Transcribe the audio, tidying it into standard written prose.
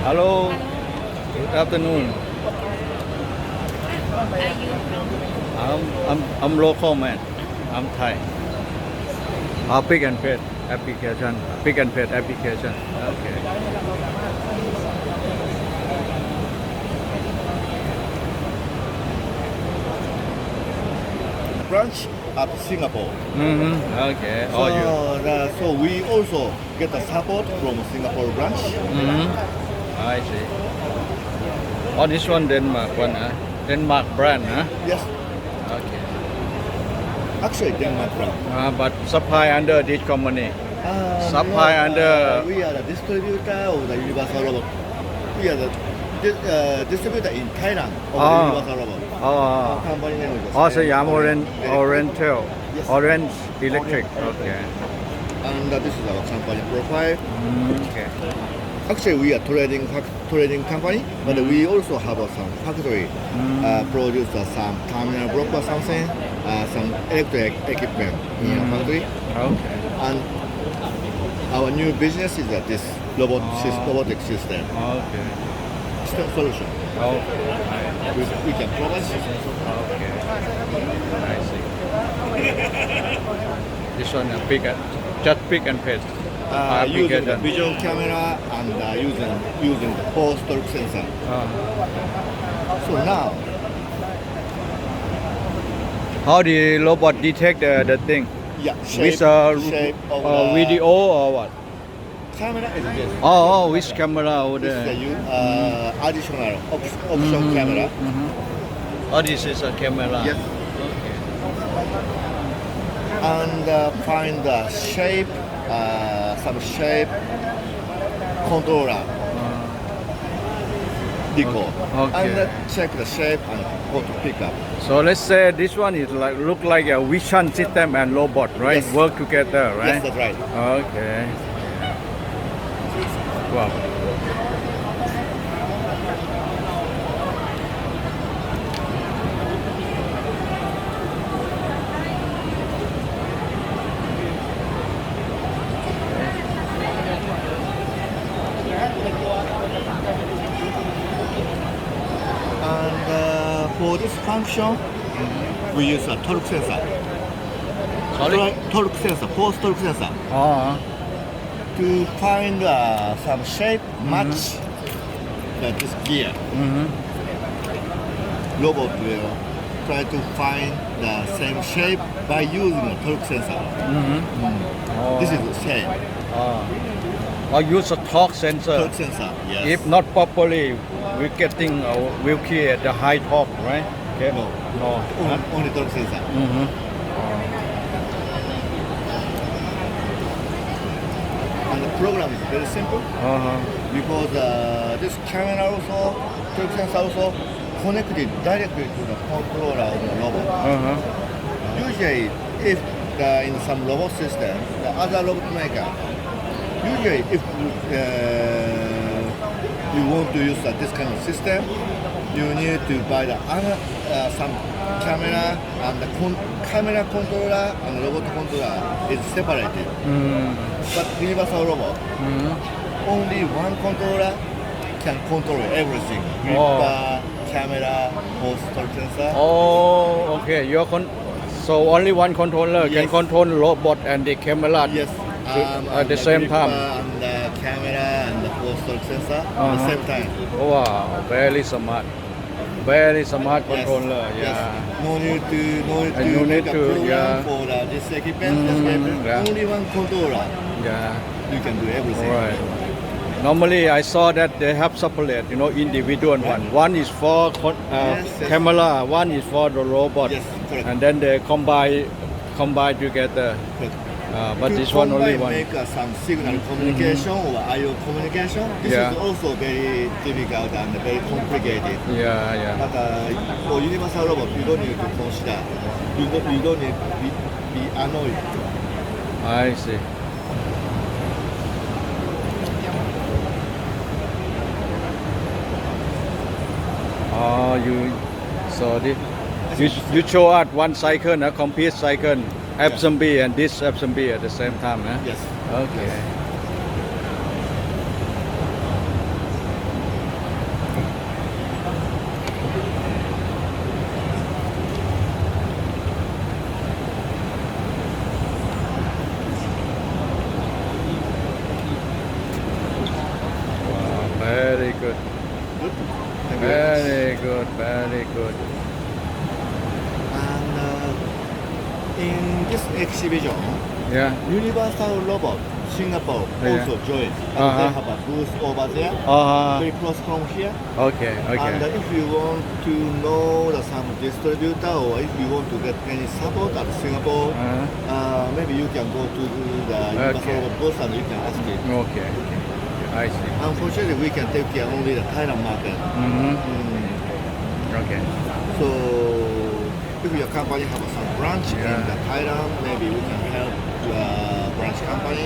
Hello. Good afternoon. Are you I'm local man. I'm Thai. Pick and pay application. Pick and pay application. Okay. Branch at Singapore. Okay. So, All you. so we also get the support from Singapore branch. I see. Oh, this one Denmark one, huh? Denmark brand, huh? Yes, Okay. actually Denmark branch. But supply under this company. Supply under- we are the distributor of the Universal Robot. We are the distributor in Thailand of the Universal Robot. Oh. Company name is Oh, so I'm Oriental. Yes. Orange Electric. Okay. And this is our company profile. Okay. Actually, we are trading company, but we also have some factory produce some terminal block or something, some electric equipment in our factory. Okay. And our new business is that this robotic system Okay. solution. Okay. We can provide system. Okay. I see. This one just pick and paste. Using the Application. vision camera and using the pulse torque sensor. So now, How the robot detect the thing? yeah, With shape of the video or what? camera is this. Oh, which camera over This is there? the additional option camera. Oh, this is a camera. Yes. And find the shape, some shape controller decal. Okay. And check the shape and go to pick up. So let's say this one is look like a vision system and robot, right? Yes. Work together, right? Yes, that's right. Okay. Wow. And for this function, we use a torque sensor. Sorry? Torque sensor, pulse torque sensor. Oh. To find some shape match this gear. Robot will try to find the same shape by using a torque sensor. Oh. This is the same Or use a torque sensor. torque sensor. Yes. If not properly, we'll create the high torque, right? Okay. No. No. Huh? Only torque sensor. And the program is very simple because this camera also, torque sensor also connected directly to the controller of the robot. Usually, if in some robot system, the other robot maker, usually if you want to use this kind of system, you need to buy some camera and the camera controller and robot controller is separated. But universal robot, only one controller can control everything with the camera, pulse torque sensor. Oh, okay. So only one controller can Yes. control robot and the camera Yes. at the same time. And the camera and the pulse torque sensor at the same time. Wow, very smart. Very smart controller. Yes. Yeah. Yes. No need And no to need make a to, program yeah. for this equipment. yeah. Only one controller. Yeah. You can do everything. Right. Normally, I saw that they have separate, individual one. One is for Yes. camera, one is for the robot, Yes, correct. and then they combine together. But But to this one only combine, one. make some signal communication or I/O communication. This Yeah. is also very difficult and very complicated. Yeah. But for universal robot, you don't need to consider. You don't need to be annoyed. I see. Oh, you show us one cycle, a complete cycle, assembly and disassembly at the same time, huh? Yes. Okay. Very good. Good. Thank you very much. Very good. Very good. And in this exhibition, Yeah. Universal Robot Singapore Yeah. also joined. And Uh-huh. they have a booth over there, very close from here. Okay. And Okay. if you want to know some distributor or if you want to get any support at Singapore, maybe you can go to the Universal Robot booth and you can ask it. Okay. I see. Unfortunately, we can take care only the Thailand market. Okay. So if your company have some branch in Yeah. the Thailand, maybe we can help your branch company